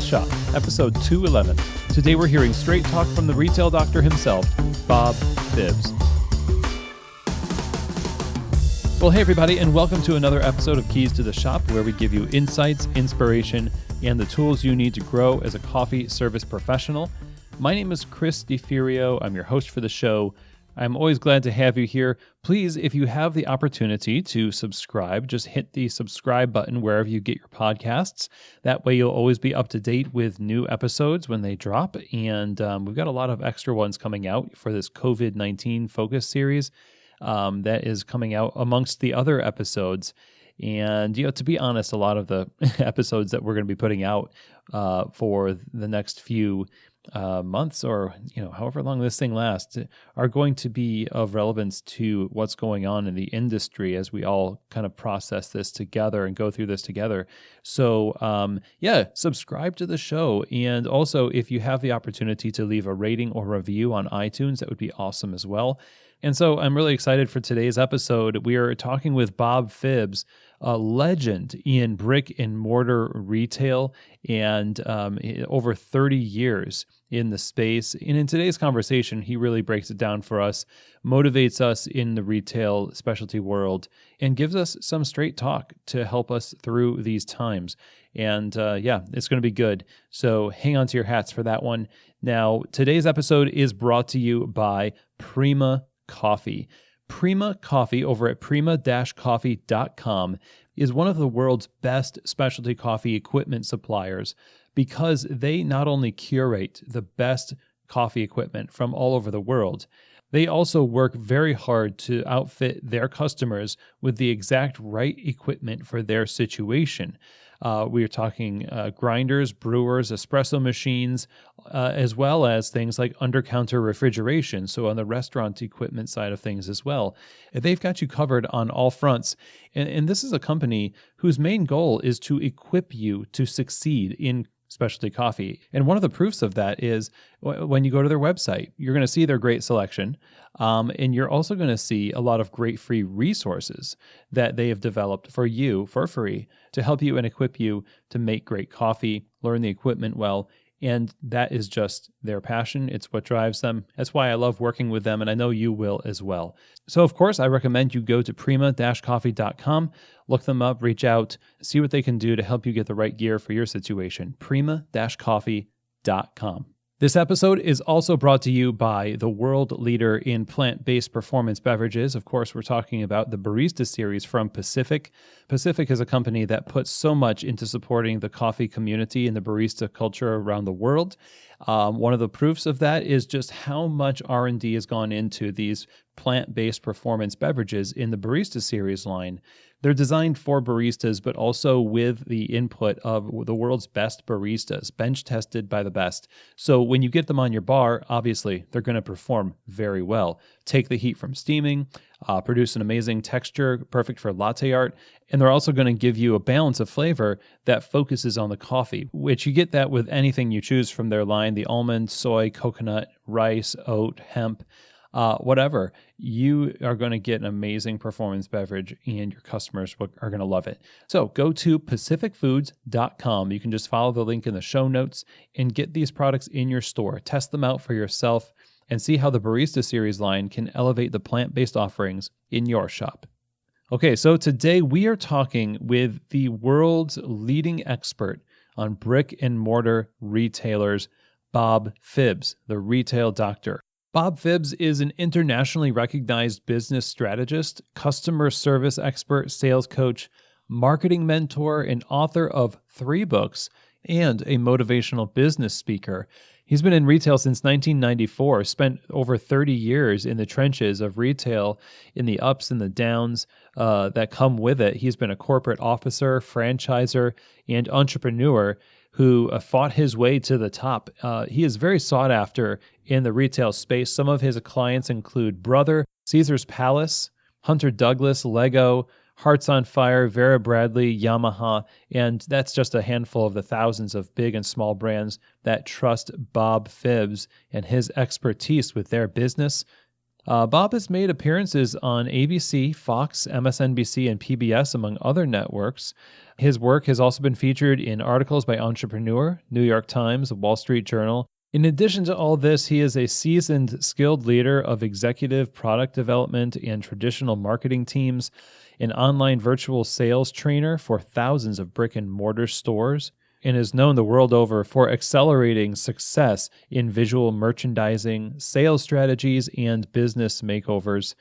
Shop, episode 211. Today we're hearing straight talk from the retail doctor himself, Bob Phibbs. Well, hey everybody, and welcome to another episode of Keys to the Shop, where we give you insights, inspiration, and the tools you need to grow as a coffee service professional. My name is Chris DeFirio. I'm your host for the show. I'm always glad to have you here. Please, if you have the opportunity to subscribe, just hit the subscribe button wherever you get your podcasts. That way you'll always be up to date with new episodes when they drop. And we've got a lot of extra ones coming out for this COVID-19 focus series that is coming out amongst the other episodes. And, to be honest, a lot of the episodes that we're going to be putting out for the next few months or, however long this thing lasts are going to be of relevance to what's going on in the industry as we all kind of process this together and go through this together. So, subscribe to the show. And also, if you have the opportunity to leave a rating or review on iTunes, that would be awesome as well. And so I'm really excited for today's episode. We are talking with Bob Phibbs, a legend in brick and mortar retail and over 30 years in the space. And in today's conversation, he really breaks it down for us, motivates us in the retail specialty world, and gives us some straight talk to help us through these times. And it's going to be good. So hang on to your hats for that one. Now, today's episode is brought to you by Prima Coffee. Prima Coffee over at prima-coffee.com is one of the world's best specialty coffee equipment suppliers because they not only curate the best coffee equipment from all over the world, they also work very hard to outfit their customers with the exact right equipment for their situation. We are talking grinders, brewers, espresso machines, as well as things like under-counter refrigeration, so on the restaurant equipment side of things as well. They've got you covered on all fronts, and this is a company whose main goal is to equip you to succeed in specialty coffee. And one of the proofs of that is when you go to their website, you're going to see their great selection, and you're also going to see a lot of great free resources that they have developed for you for free to help you and equip you to make great coffee, learn the equipment well, and that is just their passion. It's what drives them. That's why I love working with them, and I know you will as well. So, of course, I recommend you go to prima-coffee.com, look them up, reach out, see what they can do to help you get the right gear for your situation. prima-coffee.com. This episode is also brought to you by the world leader in plant-based performance beverages. Of course, we're talking about the Barista series from Pacific. Pacific is a company that puts so much into supporting the coffee community and the barista culture around the world. One of the proofs of that is just how much R&D has gone into these plant-based performance beverages in the Barista series line. They're designed for baristas, but also with the input of the world's best baristas, bench tested by the best. So when you get them on your bar, obviously, they're going to perform very well. Take the heat from steaming, produce an amazing texture, perfect for latte art, and they're also going to give you a balance of flavor that focuses on the coffee, which you get that with anything you choose from their line, the almond, soy, coconut, rice, oat, hemp, whatever. You are going to get an amazing performance beverage and your customers are going to love it. So go to pacificfoods.com. You can just follow the link in the show notes and get these products in your store. Test them out for yourself and see how the Barista series line can elevate the plant-based offerings in your shop. Okay, so today we are talking with the world's leading expert on brick and mortar retailers, Bob Phibbs, the retail doctor. Bob Phibbs is an internationally recognized business strategist, customer service expert, sales coach, marketing mentor, and author of 3 books, and a motivational business speaker. He's been in retail since 1994, spent over 30 years in the trenches of retail, in the ups and the downs that come with it. He's been a corporate officer, franchisor, and entrepreneur who fought his way to the top. He is very sought after in the retail space. Some of his clients include Brother, Caesar's Palace, Hunter Douglas, Lego, Hearts on Fire, Vera Bradley, Yamaha, and that's just a handful of the thousands of big and small brands that trust Bob Phibbs and his expertise with their business. Bob has made appearances on ABC, Fox, MSNBC, and PBS, among other networks. His work has also been featured in articles by Entrepreneur, New York Times, Wall Street Journal. In addition to all this, he is a seasoned, skilled leader of executive product development and traditional marketing teams, an online virtual sales trainer for thousands of brick and mortar stores, and is known the world over for accelerating success in visual merchandising, sales strategies, and business makeovers.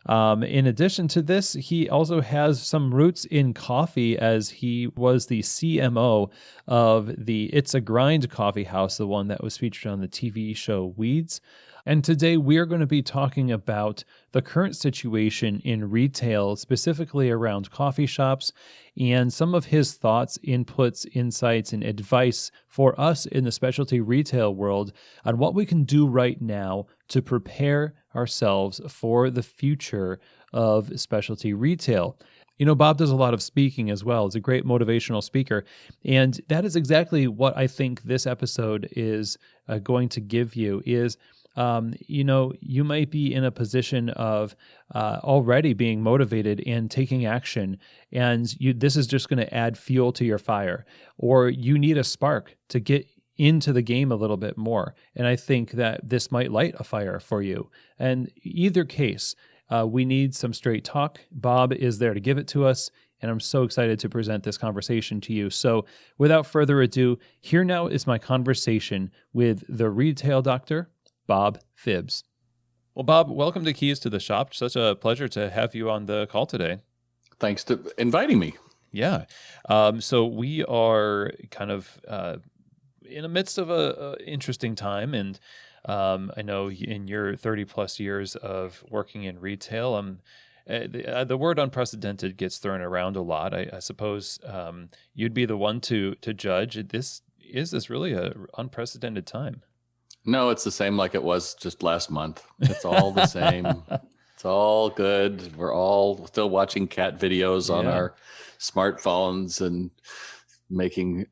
In addition to this, he also has some roots in coffee, as he was the CMO of the It's a Grind coffee house, the one that was featured on the TV show Weeds. And today we are going to be talking about the current situation in retail, specifically around coffee shops, and some of his thoughts, inputs, insights, and advice for us in the specialty retail world on what we can do right now to prepare ourselves for the future of specialty retail. You know, Bob does a lot of speaking as well. He's a great motivational speaker. And that is exactly what I think this episode is going to give you is, you might be in a position of already being motivated and taking action, and this is just going to add fuel to your fire, or you need a spark to get into the game a little bit more. And I think that this might light a fire for you. And either case, we need some straight talk. Bob is there to give it to us, and I'm so excited to present this conversation to you. So without further ado, here now is my conversation with the retail doctor, Bob Phibbs. Well, Bob, welcome to Keys to the Shop. Such a pleasure to have you on the call today. Thanks to inviting me. Yeah. So we are kind of in the midst of a interesting time, and I know in your 30 plus years of working in retail, the word unprecedented gets thrown around a lot. I suppose you'd be the one to judge. Is this really an unprecedented time? No, it's the same like it was just last month. It's all the same. It's all good. We're all still watching cat videos on our smartphones and making,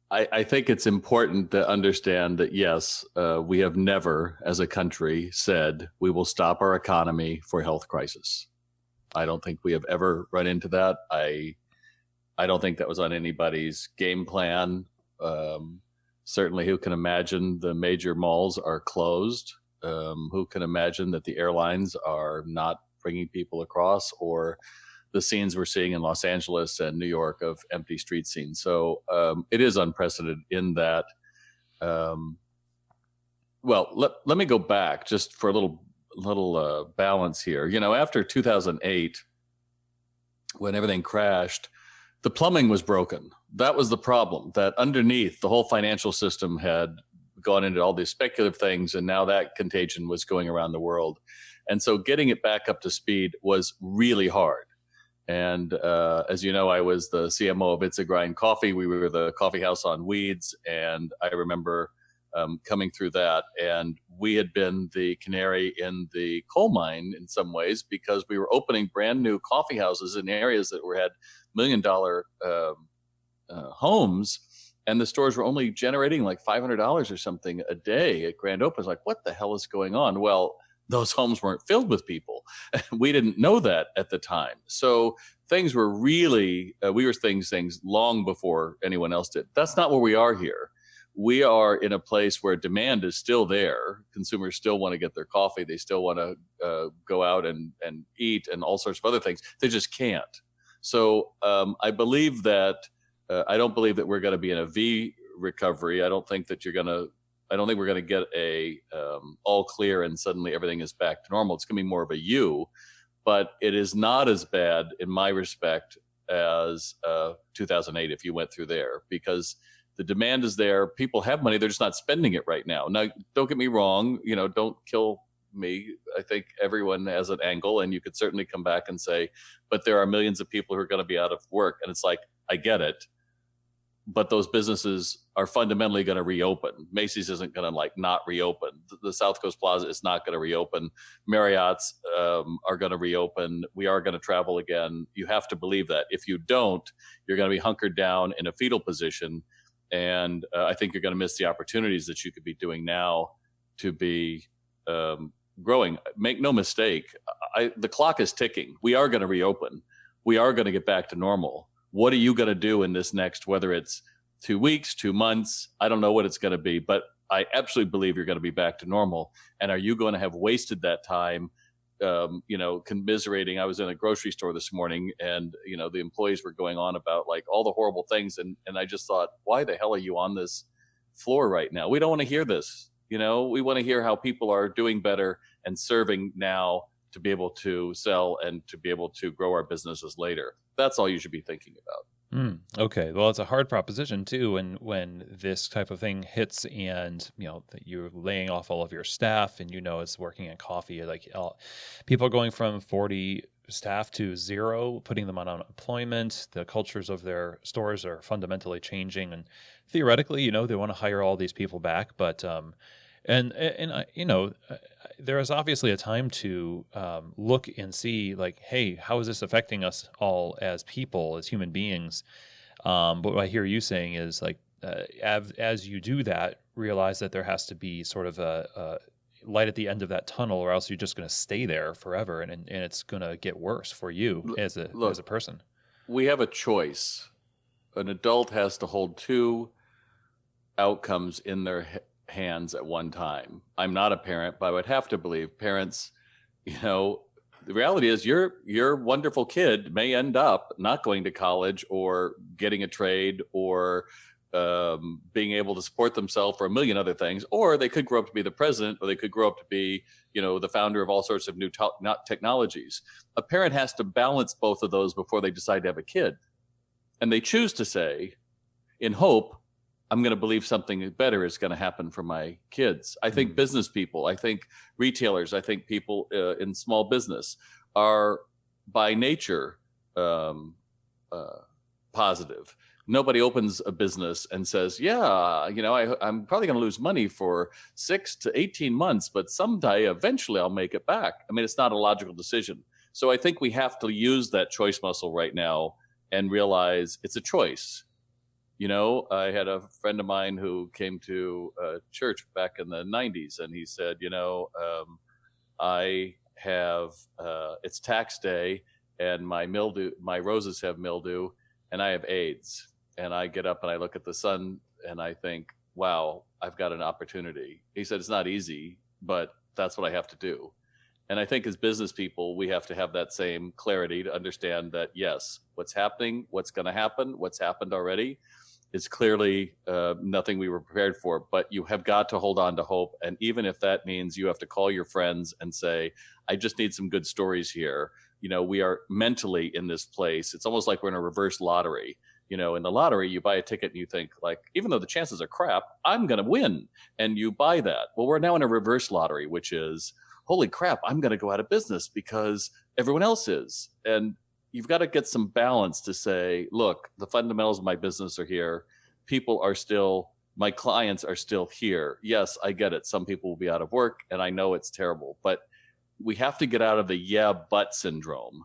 I think it's important to understand that, yes, we have never as a country said we will stop our economy for health crisis. I don't think we have ever run into that. I don't think that was on anybody's game plan. Certainly, who can imagine the major malls are closed? Who can imagine that the airlines are not bringing people across, or the scenes we're seeing in Los Angeles and New York of empty street scenes? So it is unprecedented in that. Well, let me go back just for a little balance here. After 2008, when everything crashed, the plumbing was broken. That was the problem, that underneath the whole financial system had gone into all these speculative things, and now that contagion was going around the world. And so getting it back up to speed was really hard. And as you know, I was the CMO of It's a Grind Coffee. We were the coffee house on Weeds, and I remember coming through that. And we had been the canary in the coal mine in some ways, because we were opening brand new coffee houses in areas that had $1 million homes, and the stores were only generating like $500 or something a day at grand open. It's like, what the hell is going on? Well, those homes weren't filled with people. We didn't know that at the time. So things were really, we were things long before anyone else did. That's not where we are here. We are in a place where demand is still there. Consumers still want to get their coffee. They still want to go out and eat and all sorts of other things. They just can't. So I believe that I don't believe that we're going to be in a V recovery. I don't think we're going to get a all clear and suddenly everything is back to normal. It's going to be more of a U, but it is not as bad in my respect as 2008 if you went through there, because the demand is there. People have money. They're just not spending it right now. Now, don't get me wrong. Don't kill me. I think everyone has an angle, and you could certainly come back and say, but there are millions of people who are going to be out of work. And it's like, I get it. But those businesses are fundamentally going to reopen. Macy's isn't going to not reopen. The South Coast Plaza is not going to reopen. Marriott's are going to reopen. We are going to travel again. You have to believe that. If you don't, you're going to be hunkered down in a fetal position. And I think you're going to miss the opportunities that you could be doing now to be growing. Make no mistake, the clock is ticking. We are going to reopen. We are going to get back to normal. What are you going to do in this next, whether it's 2 weeks, 2 months? I don't know what it's going to be, but I absolutely believe you're going to be back to normal. And are you going to have wasted that time, commiserating? I was in a grocery store this morning, and, the employees were going on about like all the horrible things. And I just thought, why the hell are you on this floor right now? We don't want to hear this. We want to hear how people are doing better and serving now to be able to sell and to be able to grow our businesses later. That's all you should be thinking about. Okay. Well, it's a hard proposition too. And when this type of thing hits and, that you're laying off all of your staff and, it's working at coffee, like people are going from 40 staff to 0, putting them on unemployment. The cultures of their stores are fundamentally changing. And theoretically, they want to hire all these people back. But, there is obviously a time to look and see, like, hey, how is this affecting us all as people, as human beings? But what I hear you saying is, like, as you do that, realize that there has to be sort of a light at the end of that tunnel, or else you're just going to stay there forever, and it's going to get worse for you as a person. We have a choice. An adult has to hold 2 outcomes in their hands at one time. I'm not a parent, but I would have to believe parents, the reality is your wonderful kid may end up not going to college or getting a trade or being able to support themselves or a million other things, or they could grow up to be the president, or they could grow up to be, the founder of all sorts of new technologies. A parent has to balance both of those before they decide to have a kid. And they choose to say, in hope, I'm going to believe something better is going to happen for my kids. I think business people, I think retailers, I think people in small business are by nature positive. Nobody opens a business and says, I'm probably going to lose money for 6 to 18 months, but someday, eventually I'll make it back. I mean, it's not a logical decision. So I think we have to use that choice muscle right now and realize it's a choice. I had a friend of mine who came to church back in the 90s, and he said, I have, it's tax day, and my roses have mildew, and I have AIDS. And I get up and I look at the sun and I think, wow, I've got an opportunity. He said, it's not easy, but that's what I have to do. And I think as business people, we have to have that same clarity to understand that, yes, what's happening, what's going to happen, what's happened already is clearly nothing we were prepared for, but you have got to hold on to hope. And even if that means you have to call your friends and say, I just need some good stories here. We are mentally in this place. It's almost like we're in a reverse lottery. In the lottery, you buy a ticket and you think, like, even though the chances are crap, I'm going to win. And you buy that. Well, we're now in a reverse lottery, which is, holy crap, I'm going to go out of business because everyone else is. And you've got to get some balance to say, look, the fundamentals of my business are here. People are still, my clients are still here. Yes, I get it. Some people will be out of work, and I know it's terrible. But we have to get out of the yeah, but syndrome,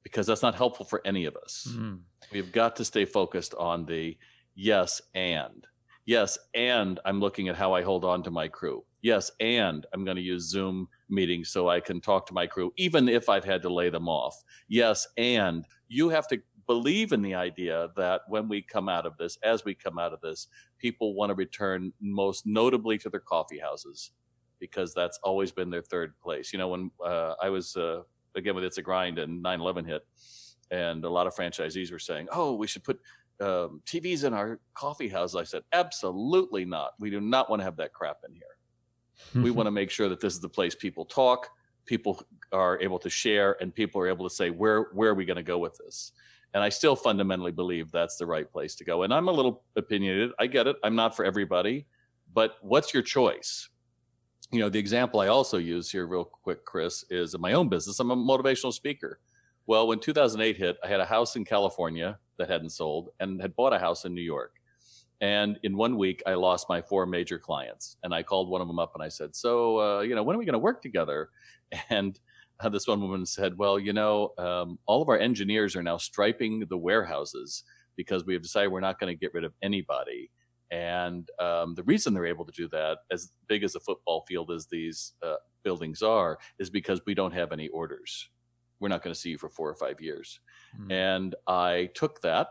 because that's not helpful for any of us. Mm-hmm. We've got to stay focused on the yes, and. Yes, and I'm looking at how I hold on to my crew. Yes, and I'm going to use Zoom meetings so I can talk to my crew, even if I've had to lay them off. Yes, and you have to believe in the idea that when we come out of this, as we come out of this, people want to return most notably to their coffee houses, because that's always been their third place. When I was, again, with It's a Grind and 9/11 hit, and a lot of franchisees were saying, oh, we should put TVs in our coffee house. I said, absolutely not. We do not want to have that crap in here. We want to make sure that this is the place people talk, people are able to share, and people are able to say, where are we going to go with this? And I still fundamentally believe that's the right place to go. And I'm a little opinionated. I get it. I'm not for everybody. But what's your choice? The example I also use here real quick, Chris, is in my own business. I'm a motivational speaker. Well, when 2008 hit, I had a house in California that hadn't sold and had bought a house in New York. And in 1 week, I lost my 4 major clients. And I called one of them up and I said, so, when are we going to work together? And this one woman said, well, all of our engineers are now striping the warehouses because we have decided we're not going to get rid of anybody. And the reason they're able to do that, as big as a football field as these buildings are, is because we don't have any orders. We're not going to see you for 4 or 5 years. And I took that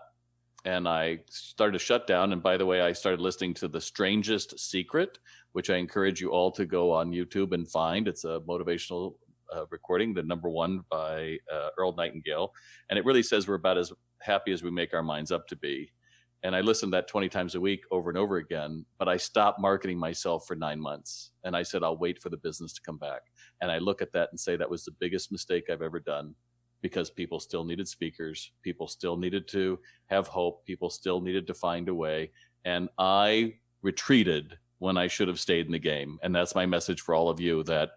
and I started a shutdown. And by the way, I started listening to The Strangest Secret, which I encourage you all to go on YouTube and find. It's a motivational recording, the #1 by Earl Nightingale. And it really says we're about as happy as we make our minds up to be. And I listened to that 20 times a week over and over again, but I stopped marketing myself for 9 months. And I said, I'll wait for the business to come back. And I look at that and say that was the biggest mistake I've ever done, because people still needed speakers. People still needed to have hope. People still needed to find a way. And I retreated when I should have stayed in the game. And that's my message for all of you, that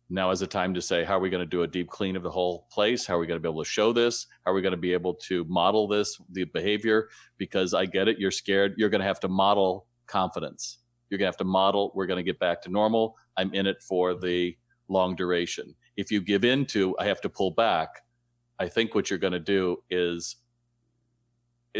now is the time to say, how are we going to do a deep clean of the whole place? How are we going to be able to show this? How are we going to be able to model this, the behavior? Because I get it. You're scared. You're going to have to model confidence. You're going to have to model, we're going to get back to normal. I'm in it for the long duration. If you give in to, I have to pull back, I think what you're going to do is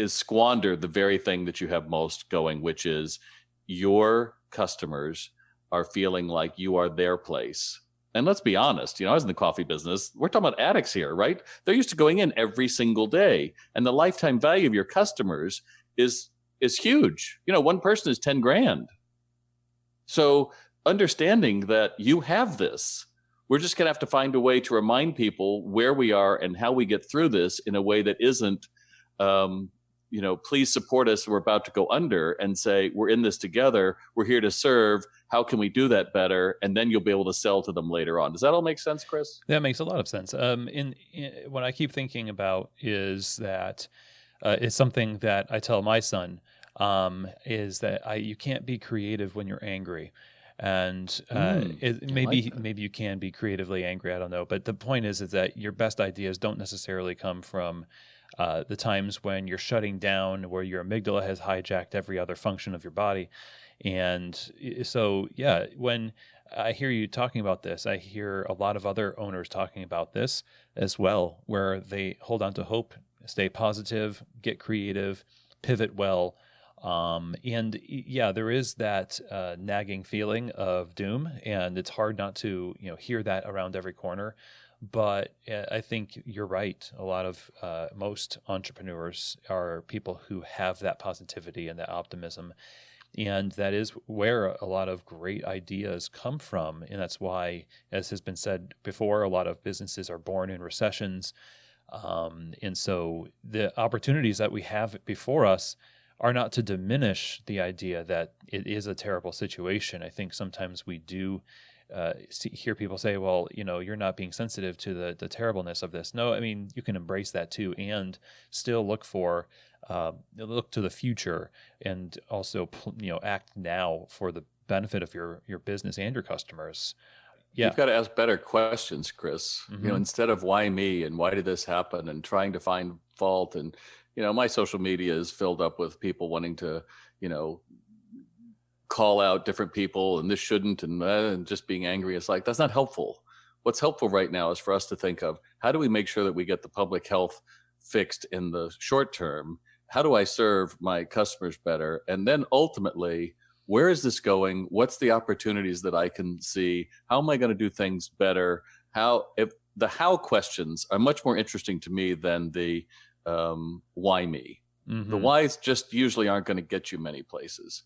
squander the very thing that you have most going, which is your customers are feeling like you are their place. And let's be honest, I was in the coffee business. We're talking about addicts here, right? They're used to going in every single day. And the lifetime value of your customers is huge. One person is 10 grand. So understanding that you have this, we're just going to have to find a way to remind people where we are and how we get through this in a way that isn't, please support us. We're about to go under, and say, we're in this together. We're here to serve. How can we do that better? And then you'll be able to sell to them later on. Does that all make sense, Chris? That makes a lot of sense. What I keep thinking about is that it's something that I tell my son, is that you can't be creative when you're angry. And maybe you can be creatively angry. I don't know. But the point is that your best ideas don't necessarily come from the times when you're shutting down, where your amygdala has hijacked every other function of your body. And so, when I hear you talking about this, I hear a lot of other owners talking about this as well, where they hold on to hope, stay positive, get creative, pivot well. There is that nagging feeling of doom, and it's hard not to hear that around every corner. But I think you're right. A lot of most entrepreneurs are people who have that positivity and that optimism. And that is where a lot of great ideas come from. And that's why, as has been said before, a lot of businesses are born in recessions. And so the opportunities that we have before us are not to diminish the idea that it is a terrible situation. I think sometimes we do hear people say, well, you're not being sensitive to the terribleness of this. No, I mean, you can embrace that too, and still look to the future, and also, act now for the benefit of your business and your customers. Yeah. You've got to ask better questions, Chris. Mm-hmm. Instead of why me and why did this happen and trying to find fault. And, my social media is filled up with people wanting to, call out different people and this shouldn't, and just being angry. It's like, that's not helpful. What's helpful right now is for us to think of, how do we make sure that we get the public health fixed in the short term? How do I serve my customers better? And then ultimately, where is this going? What's the opportunities that I can see? How am I going to do things better? If the how questions are much more interesting to me than the why me. Mm-hmm. The whys just usually aren't going to get you many places.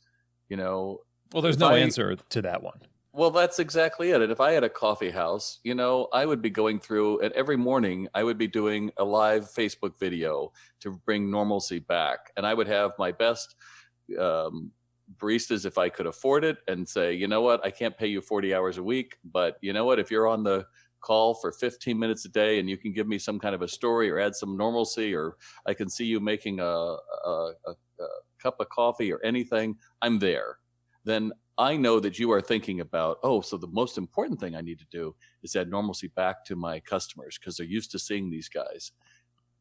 Well, there's no answer to that one. Well, that's exactly it. And if I had a coffee house, I would be going through, and every morning I would be doing a live Facebook video to bring normalcy back. And I would have my best baristas, if I could afford it, and say, you know what, I can't pay you 40 hours a week, but you know what, if you're on the call for 15 minutes a day and you can give me some kind of a story or add some normalcy, or I can see you making a cup of coffee or anything, I'm there. Then I know that you are thinking about, so the most important thing I need to do is add normalcy back to my customers because they're used to seeing these guys.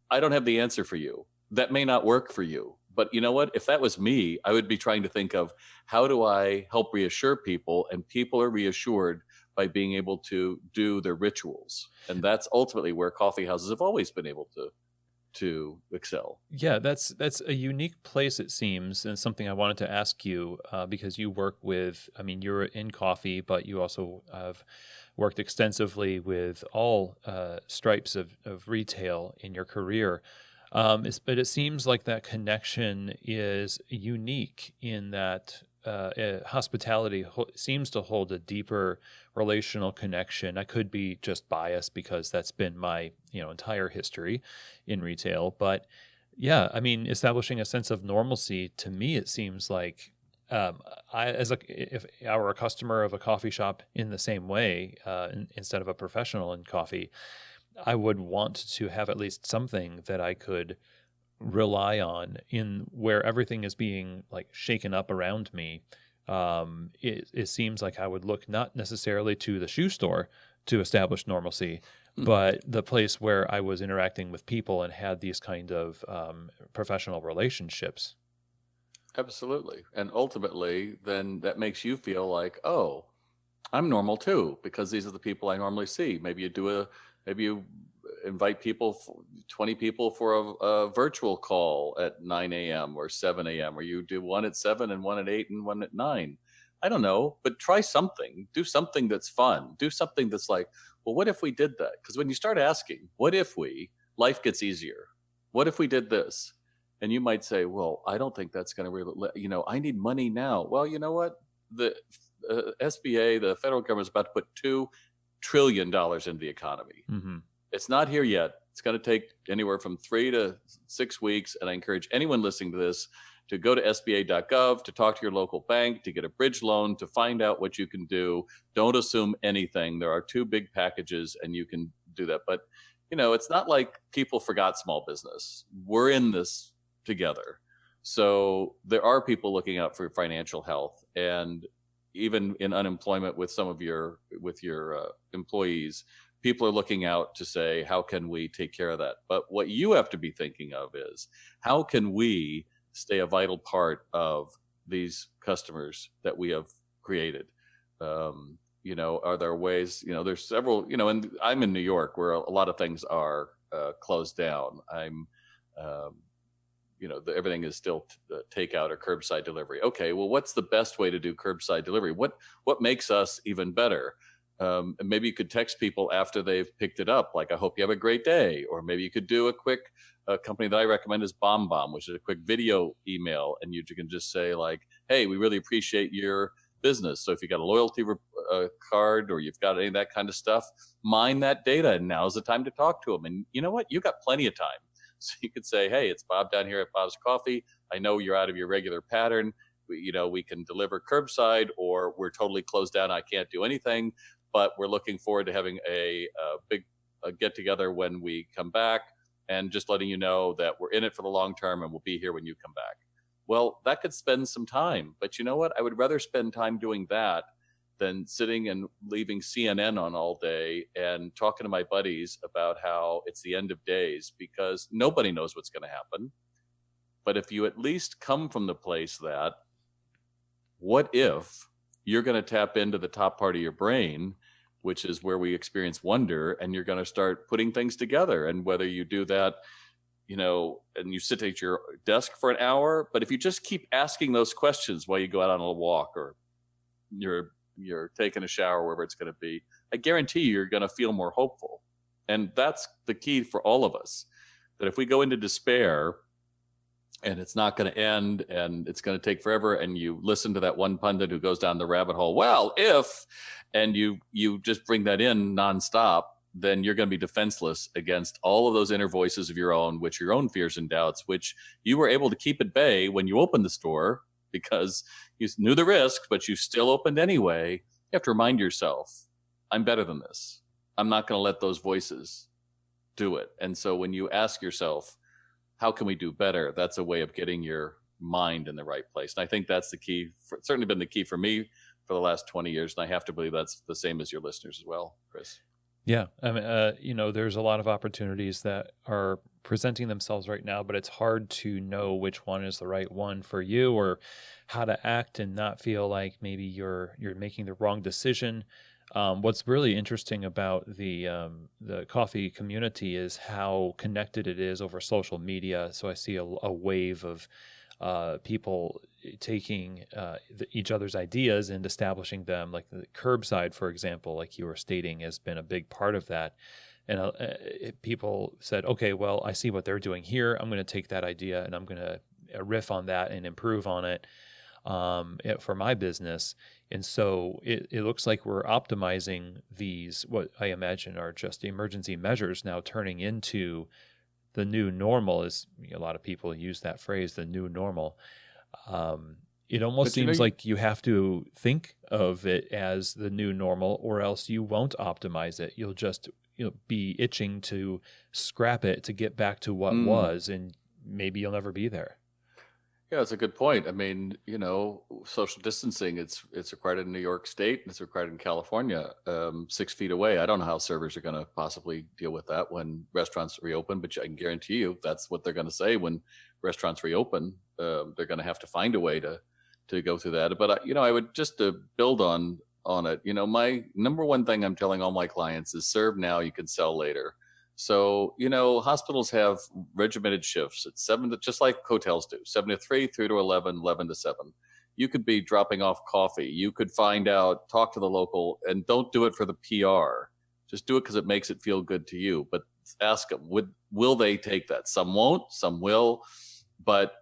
I don't have the answer for you. That may not work for you. But you know what? If that was me, I would be trying to think of, how do I help reassure people? And people are reassured by being able to do their rituals. And that's ultimately where coffee houses have always been able to to excel. Yeah, that's a unique place, it seems, and something I wanted to ask you because you work with, I mean, you're in coffee, but you also have worked extensively with all stripes of retail in your career. But it seems like that connection is unique in that hospitality seems to hold a deeper relational connection. I could be just biased because that's been my entire history in retail, but yeah, I mean, establishing a sense of normalcy to me, it seems like if I were a customer of a coffee shop in the same way, instead of a professional in coffee, I would want to have at least something that I could rely on in where everything is being like shaken up around me. It seems like I would look not necessarily to the shoe store to establish normalcy, but the place where I was interacting with people and had these kind of professional relationships. Absolutely. And ultimately, then that makes you feel like, oh, I'm normal too, because these are the people I normally see. Maybe you invite 20 people for a virtual call at 9 a.m. or 7 a.m., or you do one at 7 and one at 8 and one at 9. I don't know, but try something. Do something that's fun. Do something that's like, well, what if we did that? Because when you start asking, what if life gets easier? What if we did this? And you might say, well, I don't think that's going to really, I need money now. Well, you know what? The SBA, the federal government, is about to put $2 trillion into the economy. Mm-hmm. It's not here yet. It's going to take anywhere from 3 to 6 weeks. And I encourage anyone listening to this to go to SBA.gov, to talk to your local bank, to get a bridge loan, to find out what you can do. Don't assume anything. There are 2 big packages and you can do that. But, it's not like people forgot small business. We're in this together. So there are people looking out for financial health, and even in unemployment with some of your employees, people are looking out to say, how can we take care of that? But what you have to be thinking of is, how can we stay a vital part of these customers that we have created? Are there ways, there's several, and I'm in New York where a lot of things are closed down. Everything is still takeout or curbside delivery. Okay, well, what's the best way to do curbside delivery? What makes us even better? And maybe you could text people after they've picked it up, like, I hope you have a great day. Or maybe you could do a quick company that I recommend is BombBomb, which is a quick video email. And you can just say like, hey, we really appreciate your business. So if you got a loyalty card or you've got any of that kind of stuff, mine that data. And now's the time to talk to them. And you know what? You got plenty of time. So you could say, hey, it's Bob down here at Bob's Coffee. I know you're out of your regular pattern. We can deliver curbside, or we're totally closed down. I can't do anything, but we're looking forward to having a big get together when we come back, and just letting you know that we're in it for the long term and we'll be here when you come back. Well, that could spend some time, but you know what? I would rather spend time doing that than sitting and leaving CNN on all day and talking to my buddies about how it's the end of days, because nobody knows what's going to happen. But if you at least come from the place that, what if you're going to tap into the top part of your brain, which is where we experience wonder, and you're going to start putting things together. And whether you do that, and you sit at your desk for an hour, but if you just keep asking those questions while you go out on a walk, or you're taking a shower, wherever it's going to be, I guarantee you're going to feel more hopeful. And that's the key for all of us, that if we go into despair and it's not going to end and it's going to take forever, and you listen to that one pundit who goes down the rabbit hole, well, if, and you just bring that in nonstop, then you're going to be defenseless against all of those inner voices of your own, which your own fears and doubts, which you were able to keep at bay when you opened the store, because you knew the risk, but you still opened anyway. You have to remind yourself, I'm better than this. I'm not going to let those voices do it. And so when you ask yourself, how can we do better? That's a way of getting your mind in the right place. And I think that's the key. It's certainly been the key for me for the last 20 years. And I have to believe that's the same as your listeners as well, Chris. Yeah. I mean, there's a lot of opportunities that are presenting themselves right now, but it's hard to know which one is the right one for you, or how to act and not feel like maybe you're making the wrong decision. What's really interesting about the coffee community is how connected it is over social media. So I see a wave of people taking each other's ideas and establishing them, like the curbside, for example, like you were stating, has been a big part of that. And people said, okay, well, I see what they're doing here. I'm going to take that idea and I'm going to riff on that and improve on it for my business. And so it looks like we're optimizing these, what I imagine are just emergency measures, now turning into the new normal. Is a lot of people use that phrase, the new normal. It almost But seems like you have to think of it as the new normal, or else you won't optimize it. You'll just be itching to scrap it to get back to what was, and maybe you'll never be there. Yeah, that's a good point. I mean, social distancing, it's required in New York State, and it's required in California, 6 feet away. I don't know how servers are going to possibly deal with that when restaurants reopen, but I can guarantee you that's what they're going to say when restaurants reopen. They're going to have to find a way to go through that. But, I would just to build on it, my number one thing I'm telling all my clients is serve now, you can sell later. So, hospitals have regimented shifts at 7 to, just like hotels do, 7 to 3, 3 to 11, 11 to 7. You could be dropping off coffee. You could find out, talk to the local, and don't do it for the PR. Just do it because it makes it feel good to you. But ask them, will they take that? Some won't, some will. But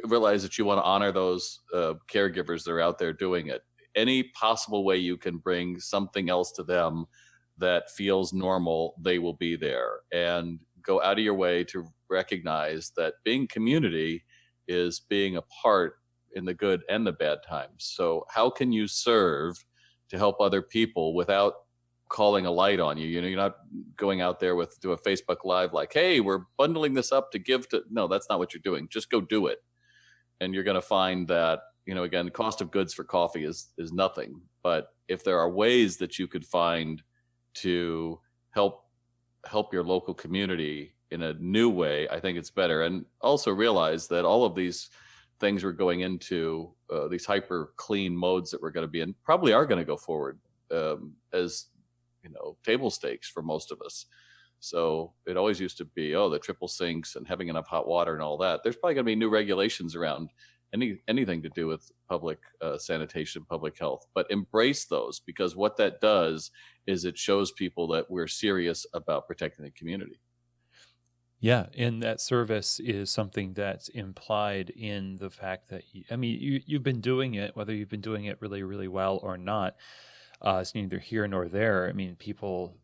realize that you want to honor those caregivers that are out there doing it. Any possible way you can bring something else to them that feels normal, they will be there. And go out of your way to recognize that being community is being a part in the good and the bad times. So how can you serve to help other people without calling a light on you? You're not going out there do a Facebook Live like, hey, we're bundling this up to give to. No, that's not what you're doing. Just go do it. And you're going to find that, again, the cost of goods for coffee is nothing. But if there are ways that you could find to help your local community in a new way, I think it's better. And also realize that all of these things we're going into, these hyper clean modes that we're going to be in, probably are going to go forward as table stakes for most of us. So it always used to be, the triple sinks and having enough hot water and all that. There's probably going to be new regulations around anything to do with public sanitation, public health, but embrace those, because what that does is it shows people that we're serious about protecting the community. Yeah, and that service is something that's implied in the fact that, you've been doing it, whether you've been doing it really, really well or not. It's neither here nor there.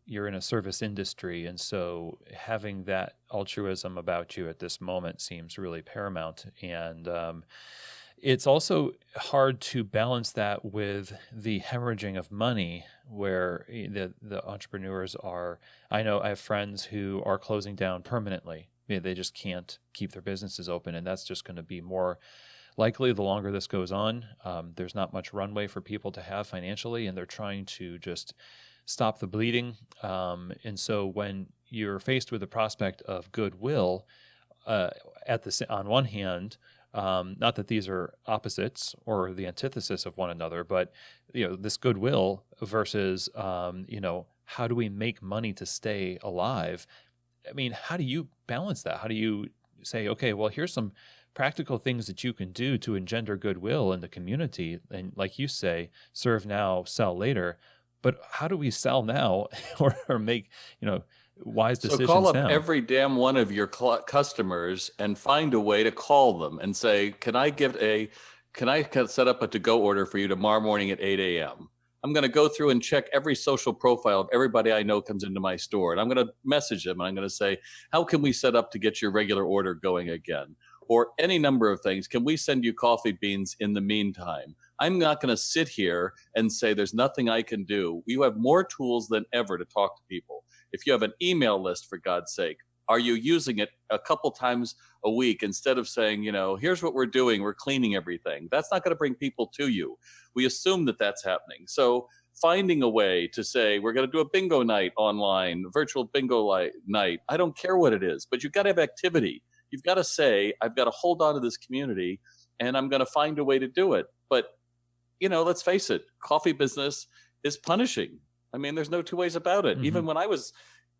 You're in a service industry, and so having that altruism about you at this moment seems really paramount. And it's also hard to balance that with the hemorrhaging of money, where the entrepreneurs are. I know I have friends who are closing down permanently. They just can't keep their businesses open, and that's just going to be more likely the longer this goes on. There's not much runway for people to have financially, and they're trying to just stop the bleeding. And so when you're faced with the prospect of goodwill, on one hand, not that these are opposites or the antithesis of one another, but this goodwill versus how do we make money to stay alive? How do you balance that? How do you say, okay, well, here's some practical things that you can do to engender goodwill in the community, and like you say, serve now, sell later. But how do we sell now or make wise decisions now? So call up every damn one of your customers and find a way to call them and say, can I set up a to-go order for you tomorrow morning at 8 a.m.? I'm going to go through and check every social profile of everybody I know comes into my store. And I'm going to message them and I'm going to say, how can we set up to get your regular order going again? Or any number of things. Can we send you coffee beans in the meantime? I'm not going to sit here and say there's nothing I can do. You have more tools than ever to talk to people. If you have an email list, for God's sake, are you using it a couple times a week instead of saying, here's what we're doing, we're cleaning everything? That's not going to bring people to you. We assume that that's happening. So finding a way to say, we're going to do a bingo night online, virtual bingo night. I don't care what it is, but you've got to have activity. You've got to say, I've got to hold on to this community and I'm going to find a way to do it. But, let's face it, coffee business is punishing. I mean, there's no two ways about it. Mm-hmm. Even when I was,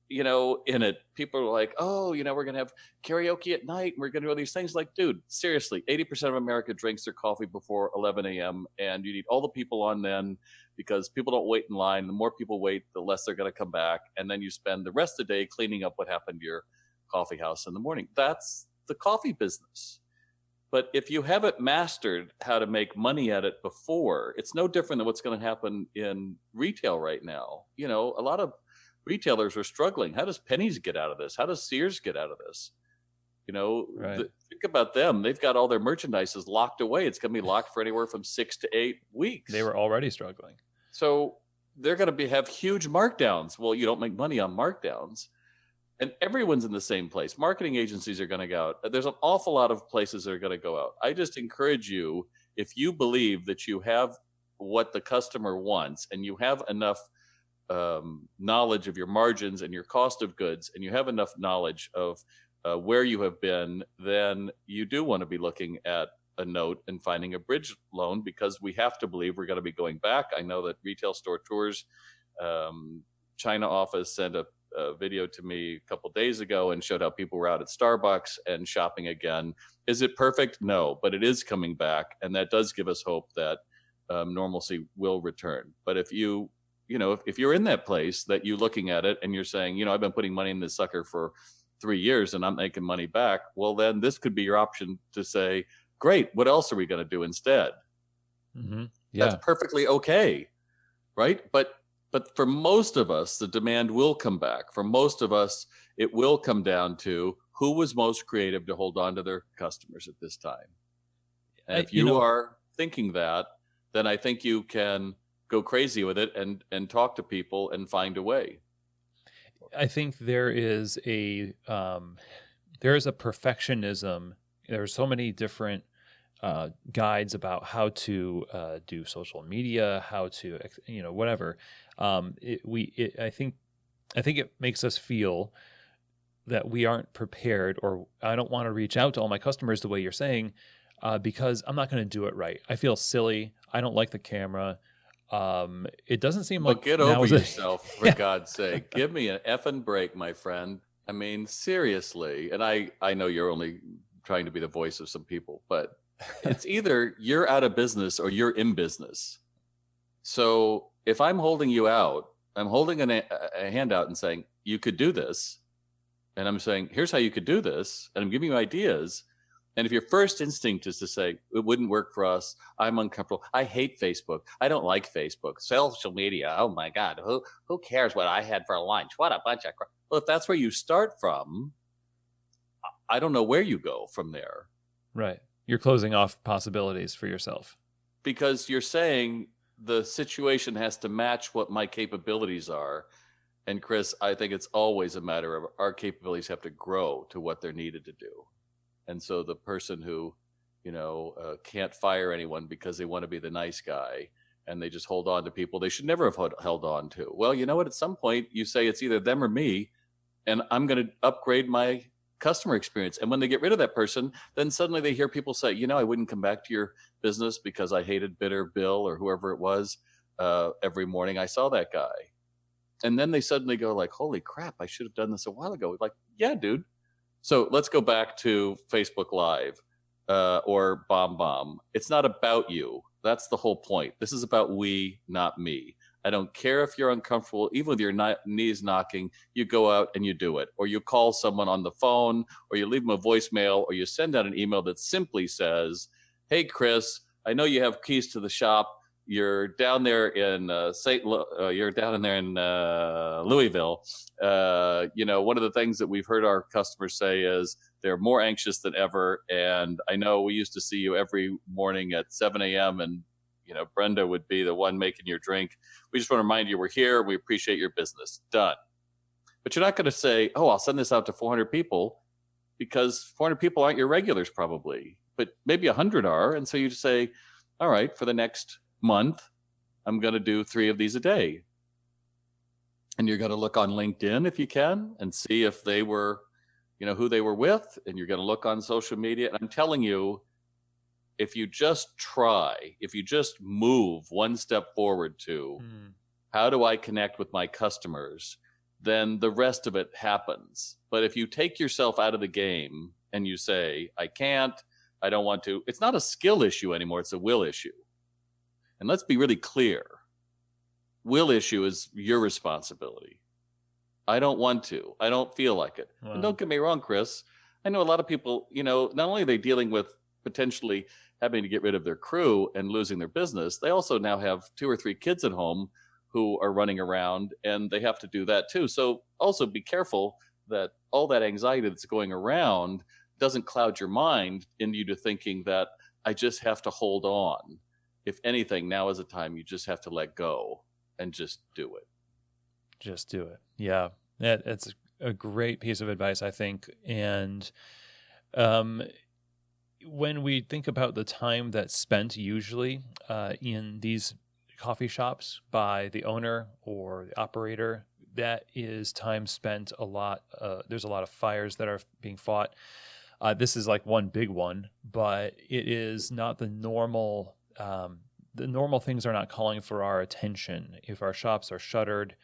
in it, people were like, oh, we're going to have karaoke at night and we're going to do all these things. Like, dude, seriously, 80% of America drinks their coffee before 11 a.m. and you need all the people on then, because people don't wait in line. The more people wait, the less they're going to come back. And then you spend the rest of the day cleaning up what happened to your coffee house in the morning. That's the coffee business. But if you haven't mastered how to make money at it before, it's no different than what's going to happen in retail right now. A lot of retailers are struggling. How does Penny's get out of this? How does Sears get out of this? Right. Think about them. They've got all their merchandise locked away. It's going to be locked for anywhere from 6 to 8 weeks. They were already struggling. So they're going to have huge markdowns. Well, you don't make money on markdowns. And everyone's in the same place. Marketing agencies are going to go out. There's an awful lot of places that are going to go out. I just encourage you, if you believe that you have what the customer wants and you have enough knowledge of your margins and your cost of goods, and you have enough knowledge of where you have been, then you do want to be looking at a note and finding a bridge loan, because we have to believe we're going to be going back. I know that Retail Store Tours China office sent a video to me a couple days ago and showed how people were out at Starbucks and shopping again. Is it perfect? No, but it is coming back, and that does give us hope that normalcy will return. But if if you're in that place that you're looking at it and you're saying, I've been putting money in this sucker for 3 years and I'm making money back, well, then this could be your option to say, great, what else are we going to do instead? Mm-hmm. Yeah. That's perfectly okay, right? But for most of us, the demand will come back. For most of us, it will come down to who was most creative to hold on to their customers at this time. And if you are thinking that, then I think you can go crazy with it and talk to people and find a way. I think there is a perfectionism. There are so many different guides about how to do social media, how to whatever. I think it makes us feel that we aren't prepared, or I don't want to reach out to all my customers the way you're saying, because I'm not going to do it right. I feel silly. I don't like the camera. It doesn't seem like get over yourself, for God's sake. Give me an effing break, my friend. I mean, seriously. And I know you're only trying to be the voice of some people, but it's either you're out of business or you're in business. So if I'm holding you out, I'm holding a hand out and saying, you could do this. And I'm saying, here's how you could do this. And I'm giving you ideas. And if your first instinct is to say, it wouldn't work for us, I'm uncomfortable, I hate Facebook, I don't like Facebook, social media, oh my God, who cares what I had for lunch? What a bunch of crap. Well, if that's where you start from, I don't know where you go from there. Right. You're closing off possibilities for yourself. Because you're saying the situation has to match what my capabilities are. And Chris, I think it's always a matter of our capabilities have to grow to what they're needed to do. And so the person who, can't fire anyone because they want to be the nice guy and they just hold on to people they should never have held on to. Well, you know what? At some point you say it's either them or me, and I'm going to upgrade my customer experience. And when they get rid of that person, then suddenly they hear people say, I wouldn't come back to your business because I hated bitter Bill or whoever it was. Every morning I saw that guy. And then they suddenly go like, holy crap, I should have done this a while ago. Like, yeah, dude. So let's go back to Facebook Live or Bomb. It's not about you. That's the whole point. This is about we, not me. I don't care if you're uncomfortable, even with your knees knocking, you go out and you do it. Or you call someone on the phone, or you leave them a voicemail, or you send out an email that simply says, hey, Chris, I know you have keys to the shop. You're down there in Louisville. One of the things that we've heard our customers say is they're more anxious than ever. And I know we used to see you every morning at 7 a.m. and, Brenda would be the one making your drink. We just want to remind you we're here. We appreciate your business. Done. But you're not going to say, oh, I'll send this out to 400 people, because 400 people aren't your regulars probably, but maybe 100 are. And so you just say, all right, for the next month, I'm going to do 3 of these a day. And you're going to look on LinkedIn if you can and see if they were, who they were with. And you're going to look on social media. And I'm telling you, if you just try, if you just move one step forward to, how do I connect with my customers, then the rest of it happens. But if you take yourself out of the game and you say, I can't, I don't want to, it's not a skill issue anymore, it's a will issue. And let's be really clear. Will issue is your responsibility. I don't want to. I don't feel like it. Wow. And don't get me wrong, Chris. I know a lot of people, not only are they dealing with potentially having to get rid of their crew and losing their business, they also now have 2 or 3 kids at home who are running around, and they have to do that too. So also be careful that all that anxiety that's going around doesn't cloud your mind into you to thinking that I just have to hold on. If anything, now is a time you just have to let go and just do it. Just do it. Yeah. That's a great piece of advice, I think. And when we think about the time that's spent usually in these coffee shops by the owner or the operator, that is time spent a lot. There's a lot of fires that are being fought. This is like one big one, but it is not the normal. The normal things are not calling for our attention. If our shops are shuttered,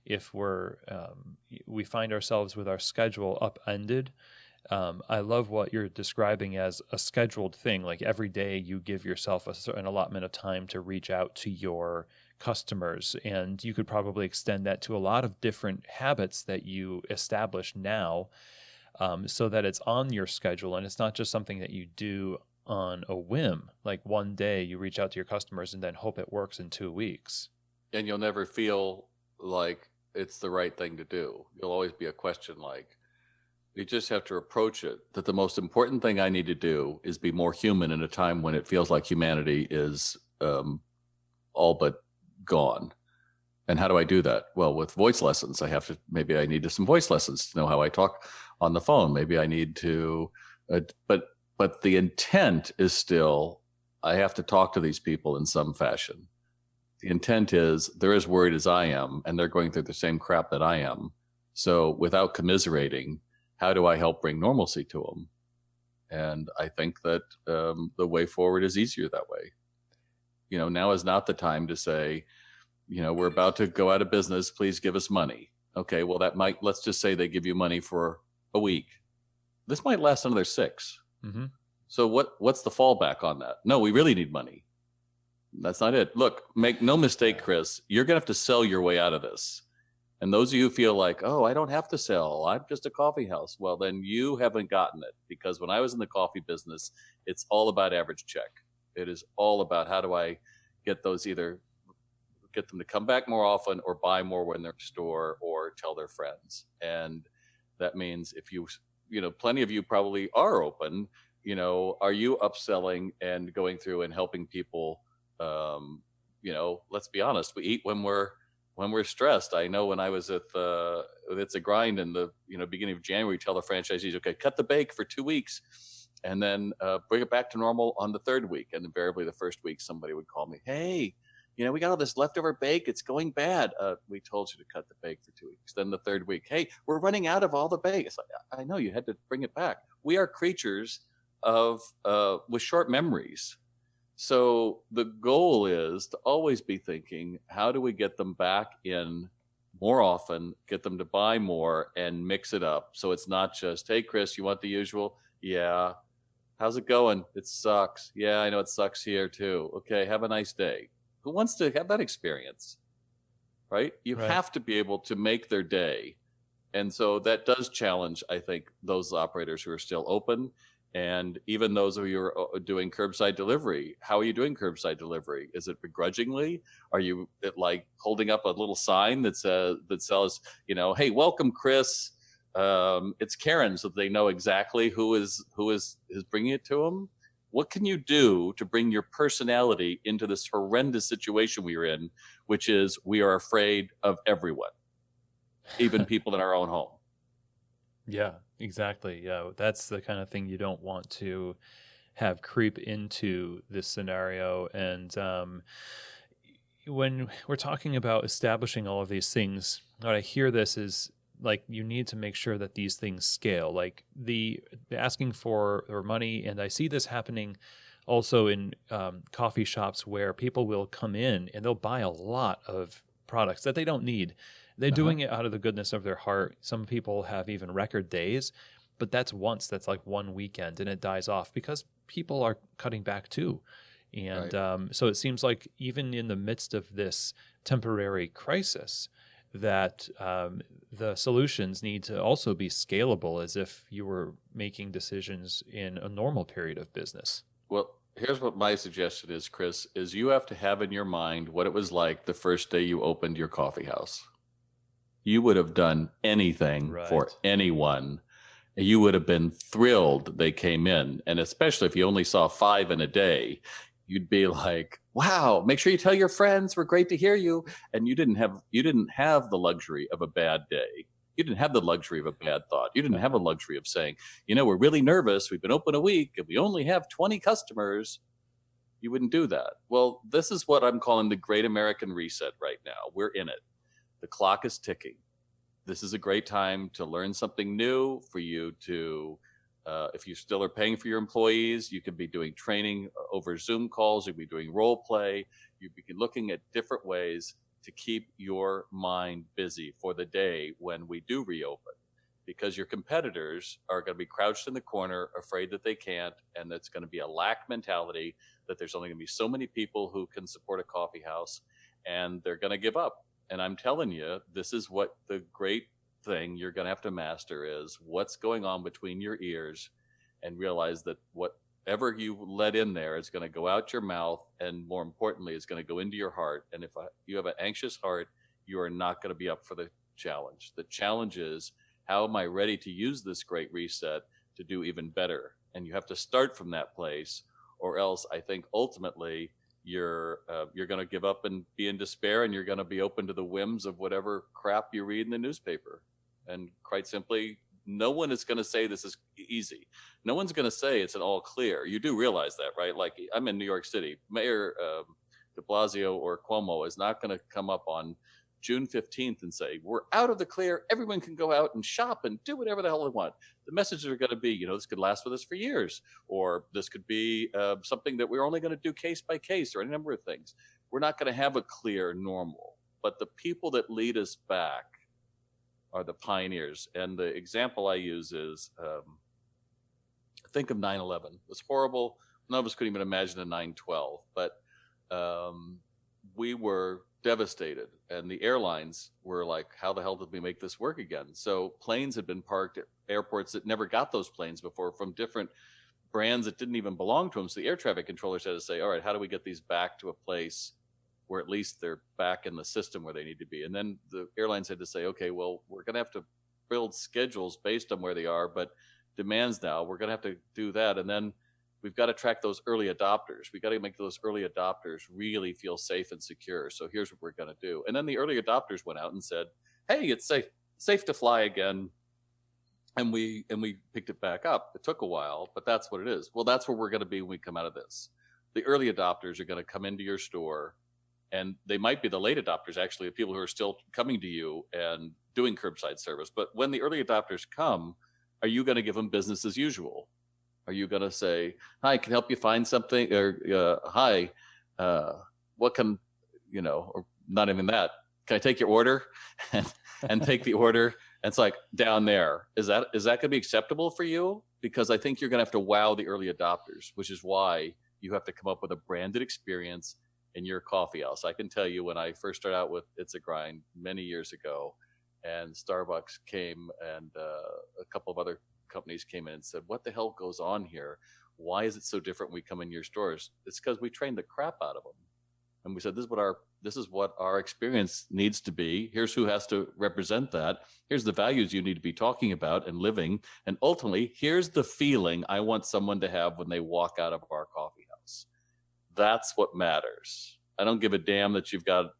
if we find ourselves with our schedule upended, I love what you're describing as a scheduled thing. Like every day you give yourself a certain allotment of time to reach out to your customers. And you could probably extend that to a lot of different habits that you establish now, so that it's on your schedule and it's not just something that you do on a whim. Like one day you reach out to your customers and then hope it works in 2 weeks. And you'll never feel like it's the right thing to do. You'll always be a question like, you just have to approach it that the most important thing I need to do is be more human in a time when it feels like humanity is all but gone. And how do I do that? Well, with voice lessons, maybe I need some voice lessons to know how I talk on the phone. Maybe I need to, but the intent is still, I have to talk to these people in some fashion. The intent is they're as worried as I am, and they're going through the same crap that I am. So without commiserating, how do I help bring normalcy to them? And I think that the way forward is easier that way. Now is not the time to say, we're about to go out of business. Please give us money. Okay, well, let's just say they give you money for a week. This might last another 6. Mm-hmm. So what's the fallback on that? No, we really need money. That's not it. Look, make no mistake, Chris, you're going to have to sell your way out of this. And those of you who feel like, oh, I don't have to sell, I'm just a coffee house. Well, then you haven't gotten it, because when I was in the coffee business, it's all about average check. It is all about how do I get those, either get them to come back more often or buy more when they're in store or tell their friends. And that means if plenty of you probably are open, are you upselling and going through and helping people? Let's be honest, we eat when we're stressed. I know when I was at It's a Grind in the beginning of January, tell the franchisees, okay, cut the bake for 2 weeks and then bring it back to normal on the 3rd week. And invariably the 1st week somebody would call me, hey, we got all this leftover bake, it's going bad. We told you to cut the bake for 2 weeks. Then the 3rd week, hey, we're running out of all the bake. It's like, I know, you had to bring it back. We are creatures with short memories. So the goal is to always be thinking, how do we get them back in more often, get them to buy more and mix it up? So it's not just, hey, Chris, you want the usual? Yeah. How's it going? It sucks. Yeah, I know it sucks here too. Okay, have a nice day. Who wants to have that experience? Right? You have to be able to make their day. And so that does challenge, I think, those operators who are still open. And even those of you who are doing curbside delivery, how are you doing curbside delivery? Is it begrudgingly? Are you like holding up a little sign that says, hey, welcome, Chris. It's Karen, so they know exactly who is bringing it to them. What can you do to bring your personality into this horrendous situation we're in, which is we are afraid of everyone, even people in our own home? Yeah, exactly. Yeah, that's the kind of thing you don't want to have creep into this scenario. And when we're talking about establishing all of these things, what I hear this is like you need to make sure that these things scale. Like the asking for money, and I see this happening also in coffee shops where people will come in and they'll buy a lot of products that they don't need. They're doing it out of the goodness of their heart. Some people have even record days, but that's like one weekend, and it dies off because people are cutting back too. And so it seems like even in the midst of this temporary crisis, that the solutions need to also be scalable as if you were making decisions in a normal period of business. Well, here's what my suggestion is, Chris, is you have to have in your mind what it was like the first day you opened your coffee house. You would have done anything for anyone. You would have been thrilled they came in. And especially if you only saw 5 in a day, you'd be like, wow, make sure you tell your friends, we're great to hear you. And you didn't have the luxury of a bad day. You didn't have the luxury of a bad thought. You didn't have a luxury of saying, we're really nervous. We've been open a week and we only have 20 customers. You wouldn't do that. Well, this is what I'm calling the Great American Reset right now. We're in it. The clock is ticking. This is a great time to learn something new, for you to, if you still are paying for your employees, you could be doing training over Zoom calls. You'd be doing role play. You'd be looking at different ways to keep your mind busy for the day when we do reopen, because your competitors are going to be crouched in the corner, afraid that they can't. And that's going to be a lack mentality, that there's only going to be so many people who can support a coffee house, and they're going to give up. And I'm telling you, this is what the great thing you're going to have to master is what's going on between your ears, and realize that whatever you let in there is going to go out your mouth, and more importantly, is going to go into your heart. And if you have an anxious heart, you are not going to be up for the challenge. The challenge is, how am I ready to use this great reset to do even better? And you have to start from that place, or else I think ultimately you're going to give up and be in despair, and you're going to be open to the whims of whatever crap you read in the newspaper. And quite simply, no one is going to say this is easy. No one's going to say it's an all clear. You do realize that, right? Like, I'm in New York City. Mayor de Blasio or Cuomo is not going to come up on June 15th and say, we're out of the clear. Everyone can go out and shop and do whatever the hell they want. The messages are going to be, this could last with us for years, or this could be something that we're only going to do case by case, or any number of things. We're not going to have a clear normal, but the people that lead us back are the pioneers. And the example I use is, think of 9/11. It was horrible. None of us could even imagine a 9/12, but we were devastated, and the airlines were like, how the hell did we make this work again? So planes had been parked at airports that never got those planes before, from different brands that didn't even belong to them. So the air traffic controllers had to say, all right, how do we get these back to a place where at least they're back in the system where they need to be? And then the airlines had to say, okay, well, we're going to have to build schedules based on where they are, but demands now, we're going to have to do that. And then we've got to track those early adopters. We've got to make those early adopters really feel safe and secure. So here's what we're going to do. And then the early adopters went out and said, hey, it's safe to fly again. And we picked it back up. It took a while, but that's what it is. Well, that's where we're going to be when we come out of this. The early adopters are going to come into your store, and they might be the late adopters, actually, of people who are still coming to you and doing curbside service. But when the early adopters come, are you going to give them business as usual? Are you going to say, hi, can I help you find something? Or, hi, what can, or not even that. Can I take your order? and take the order. And it's like, down there. Is that going to be acceptable for you? Because I think you're going to have to wow the early adopters, which is why you have to come up with a branded experience in your coffee house. I can tell you, when I first started out with It's a Grind many years ago, and Starbucks came, and a couple of other companies came in and said, what the hell goes on here? Why is it so different when we come in your stores? It's because we trained the crap out of them. And we said, this is what our experience needs to be. Here's who has to represent that. Here's the values you need to be talking about and living. And ultimately, here's the feeling I want someone to have when they walk out of our coffee house. That's what matters. I don't give a damn that you've got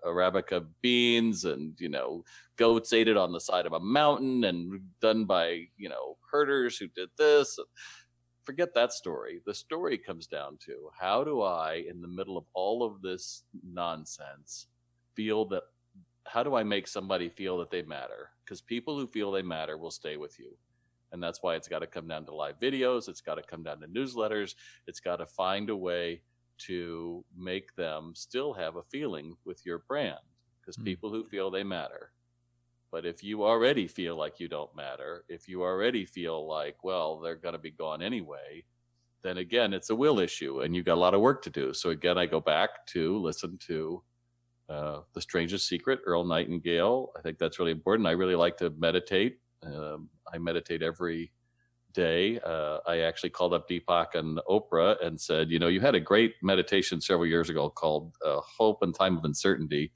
Arabica beans and, goats ate it on the side of a mountain and done by, herders who did this. Forget that story. The story comes down to, how do I, in the middle of all of this nonsense, how do I make somebody feel that they matter? Because people who feel they matter will stay with you. And that's why it's got to come down to live videos. It's got to come down to newsletters. It's got to find a way to make them still have a feeling with your brand. because people who feel they matter. But if you already feel like you don't matter, if you already feel like, well, they're going to be gone anyway, then again, it's a will issue and you've got a lot of work to do. So again, I go back to listen to The Strangest Secret, Earl Nightingale. I think that's really important. I really like to meditate. I meditate every day. I actually called up Deepak and Oprah and said, you had a great meditation several years ago called Hope in Time of Uncertainty,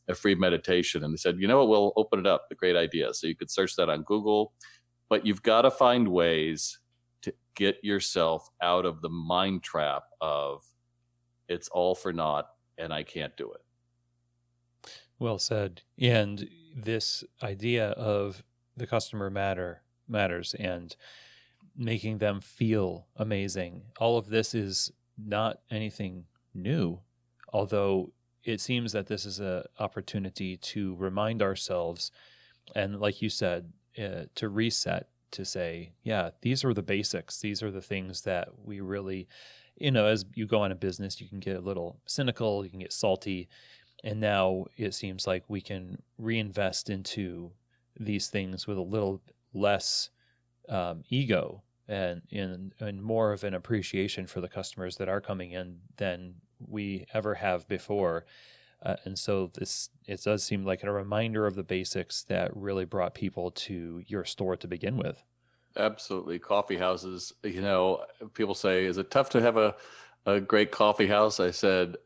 a free meditation. And they said, we'll open it up. A great idea. So you could search that on Google, but you've got to find ways to get yourself out of the mind trap of it's all for naught and I can't do it. Well said. And this idea of the customer matters and making them feel amazing. All of this is not anything new, although it seems that this is an opportunity to remind ourselves and, like you said, to reset, to say, yeah, these are the basics. These are the things that we really, as you go on a business, you can get a little cynical, you can get salty. And now it seems like we can reinvest into these things with a little less ego and more of an appreciation for the customers that are coming in than we ever have before. And so it does seem like a reminder of the basics that really brought people to your store to begin with. Absolutely. Coffee houses, people say, is it tough to have a great coffee house? I said,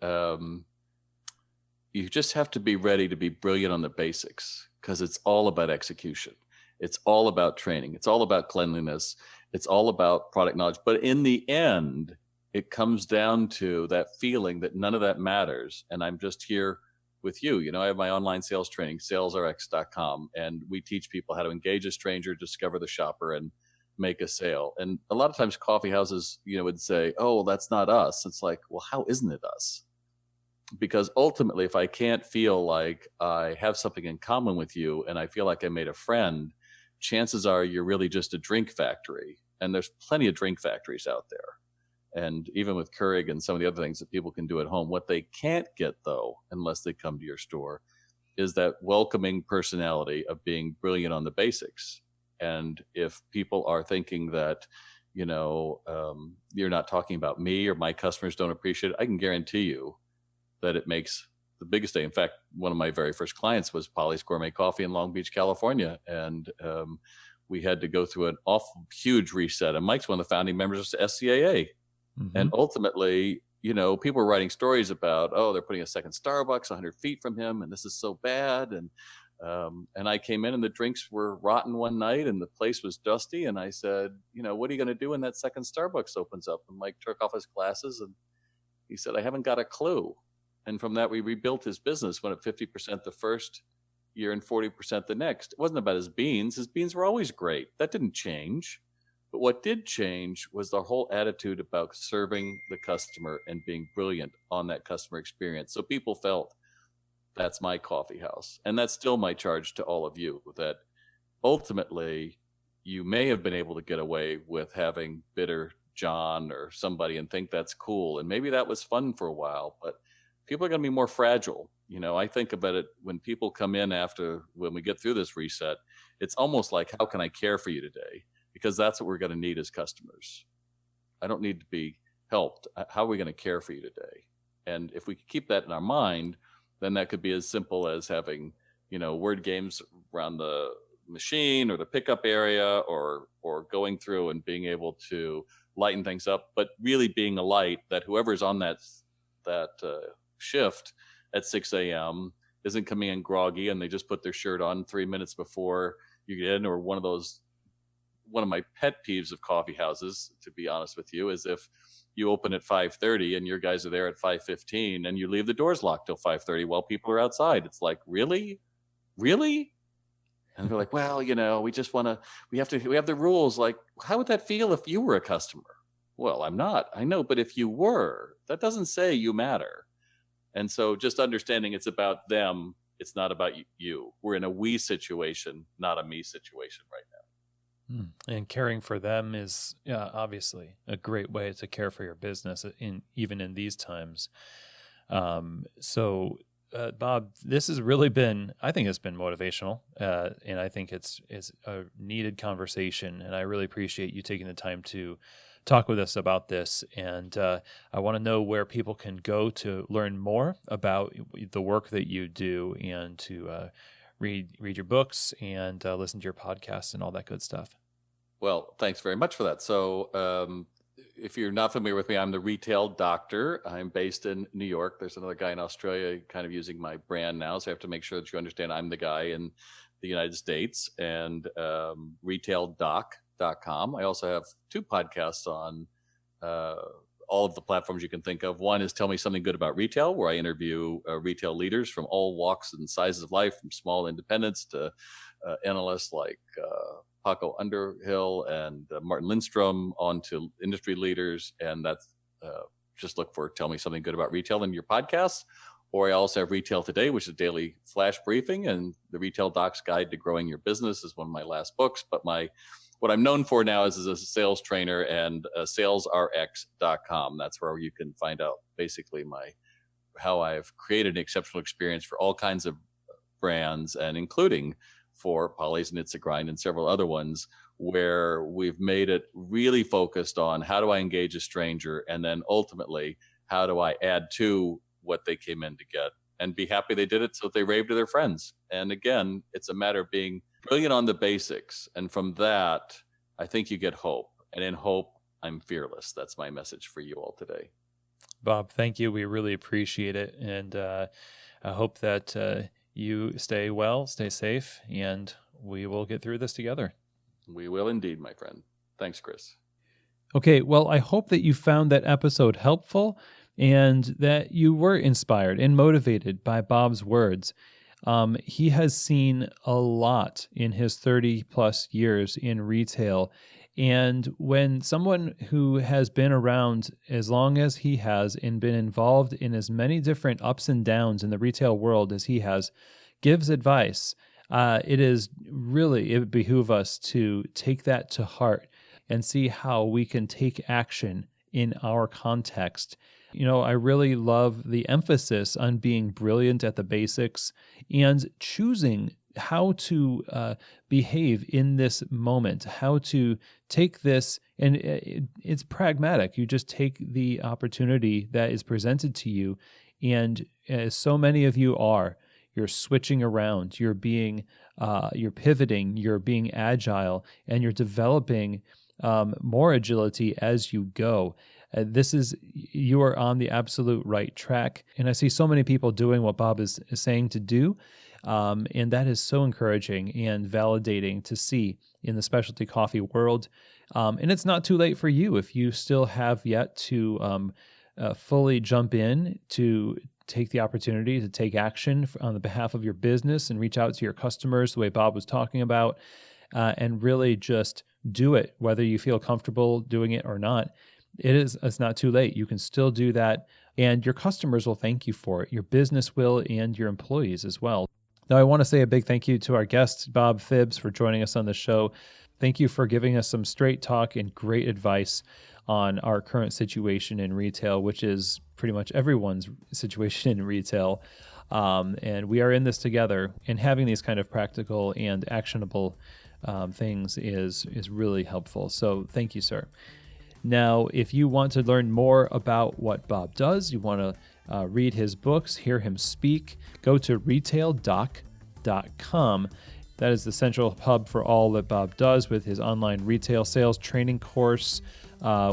you just have to be ready to be brilliant on the basics because it's all about execution. It's all about training. It's all about cleanliness. It's all about product knowledge. But in the end, it comes down to that feeling that none of that matters. And I'm just here with you. I have my online sales training, salesrx.com, and we teach people how to engage a stranger, discover the shopper, and make a sale. And a lot of times coffee houses, would say, oh, that's not us. It's like, well, how isn't it us? Because ultimately, if I can't feel like I have something in common with you and I feel like I made a friend, chances are you're really just a drink factory. And there's plenty of drink factories out there. And even with Keurig and some of the other things that people can do at home, what they can't get, though, unless they come to your store, is that welcoming personality of being brilliant on the basics. And if people are thinking that, you're not talking about me or my customers don't appreciate it, I can guarantee you that it makes the biggest day. In fact, one of my very first clients was Polly's Gourmet Coffee in Long Beach, California. And we had to go through an awful huge reset. And Mike's one of the founding members of SCAA. Mm-hmm. And ultimately, people were writing stories about, oh, they're putting a second Starbucks 100 feet from him, and this is so bad. And I came in and the drinks were rotten one night and the place was dusty. And I said, what are you going to do when that second Starbucks opens up? And Mike took off his glasses and he said, I haven't got a clue. And from that, we rebuilt his business, went up 50% the first year and 40% the next. It wasn't about his beans. His beans were always great. That didn't change. But what did change was the whole attitude about serving the customer and being brilliant on that customer experience. So people felt, that's my coffee house. And that's still my charge to all of you, that ultimately you may have been able to get away with having bitter John or somebody and think that's cool. And maybe that was fun for a while, but people are going to be more fragile. I think about it when people come in when we get through this reset, it's almost like, how can I care for you today? Because that's what we're going to need as customers. I don't need to be helped. How are we going to care for you today? And if we keep that in our mind, then that could be as simple as having, word games around the machine or the pickup area or going through and being able to lighten things up, but really being a light that whoever's on that shift at 6 a.m. isn't coming in groggy and they just put their shirt on 3 minutes before you get in. Or one of my pet peeves of coffee houses, to be honest with you, is if you open at 5:30 and your guys are there at 5:15 and you leave the doors locked till 5:30 while people are outside. It's like, really? And they're like, well, we just want to, we have the rules. Like, how would that feel if you were a customer? Well, I'm not. I know. But if you were, that doesn't say you matter. And so just understanding it's about them. It's not about you. We're in a we situation, not a me situation right now. And caring for them is obviously a great way to care for your business even in these times. So Bob, this has really been, I think it's been motivational, and I think it's a needed conversation, and I really appreciate you taking the time to talk with us about this. And I want to know where people can go to learn more about the work that you do and to read your books and listen to your podcasts and all that good stuff. Well, thanks very much for that. So if you're not familiar with me, I'm the Retail Doctor. I'm based in New York. There's another guy in Australia kind of using my brand now. So I have to make sure that you understand I'm the guy in the United States, and retaildoc.com. I also have 2 podcasts on all of the platforms you can think of. One is Tell Me Something Good About Retail, where I interview retail leaders from all walks and sizes of life, from small independents to analysts like Paco Underhill and Martin Lindstrom, on to industry leaders. And that's just look for Tell Me Something Good About Retail in your podcasts. Or I also have Retail Today, which is a daily flash briefing, and the Retail Doc's Guide to Growing Your Business is one of my last books. But what I'm known for now is as a sales trainer, and salesrx.com. That's where you can find out basically how I've created an exceptional experience for all kinds of brands, and including for Polly's Knits a Grind and several other ones, where we've made it really focused on how do I engage a stranger, and then ultimately how do I add to what they came in to get and be happy they did it so that they rave to their friends. And again, it's a matter of being brilliant on the basics. And from that, I think you get hope. And in hope, I'm fearless. That's my message for you all today. Bob, thank you. We really appreciate it. And I hope that you stay well, stay safe, and we will get through this together. We will indeed, my friend. Thanks, Chris. Okay, well, I hope that you found that episode helpful and that you were inspired and motivated by Bob's words. He has seen a lot in his 30 plus years in retail. And when someone who has been around as long as he has and been involved in as many different ups and downs in the retail world as he has, gives advice, it behooves us to take that to heart and see how we can take action in our context. You know, I really love the emphasis on being brilliant at the basics and choosing how to behave in this moment, how to take this, and it's pragmatic. You just take the opportunity that is presented to you, and as so many of you are, you're switching around, you're pivoting, you're being agile, and you're developing more agility as you go. You are on the absolute right track. And I see so many people doing what Bob is saying to do. And that is so encouraging and validating to see in the specialty coffee world. And it's not too late for you if you still have yet to fully jump in to take the opportunity to take action on the behalf of your business and reach out to your customers the way Bob was talking about, and really just do it, whether you feel comfortable doing it or not. It's not too late. You can still do that, and your customers will thank you for it. Your business will, and your employees as well. Now, I want to say a big thank you to our guest, Bob Phibbs, for joining us on the show. Thank you for giving us some straight talk and great advice on our current situation in retail, which is pretty much everyone's situation in retail. And we are in this together, and having these kind of practical and actionable things is really helpful. So thank you, sir. Now, if you want to learn more about what Bob does, you want to read his books, hear him speak, go to retaildoc.com. That is the central hub for all that Bob does with his online retail sales training course,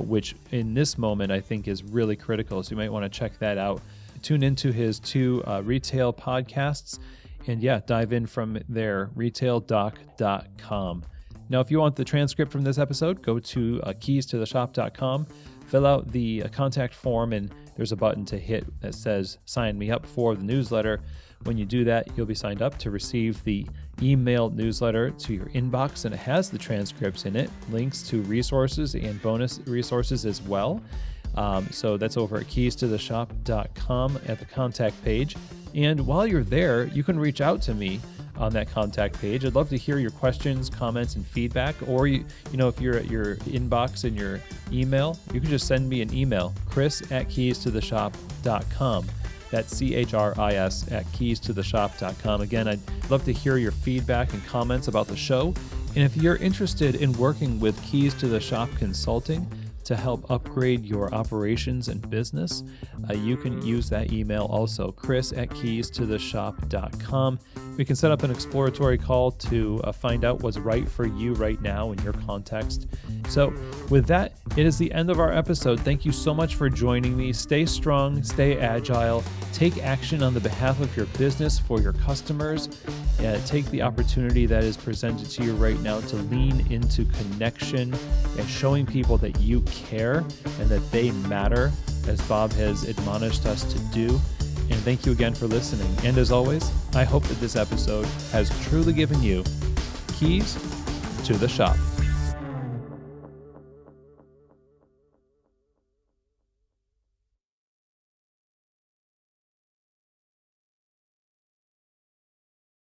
which in this moment I think is really critical. So you might want to check that out. Tune into his 2 retail podcasts, and dive in from there, retaildoc.com. Now, if you want the transcript from this episode, go to keystotheshop.com, fill out the contact form, and there's a button to hit that says sign me up for the newsletter. When you do that, you'll be signed up to receive the email newsletter to your inbox, and it has the transcripts in it, links to resources and bonus resources as well. So that's over at keystotheshop.com at the contact page. And while you're there, you can reach out to me on that contact page. I'd love to hear your questions, comments, and feedback. Or if you're at your inbox in your email, you can just send me an email, chris@keystotheshop.com. That's CHRIS at keystotheshop.com. Again, I'd love to hear your feedback and comments about the show. And if you're interested in working with Keys to the Shop Consulting to help upgrade your operations and business, you can use that email also, chris@keystotheshop.com. We can set up an exploratory call to find out what's right for you right now in your context. So with that, it is the end of our episode. Thank you so much for joining me. Stay strong, stay agile, take action on the behalf of your business for your customers, and take the opportunity that is presented to you right now to lean into connection and showing people that you care and that they matter, as Bob has admonished us to do. And thank you again for listening. And as always, I hope that this episode has truly given you keys to the shop.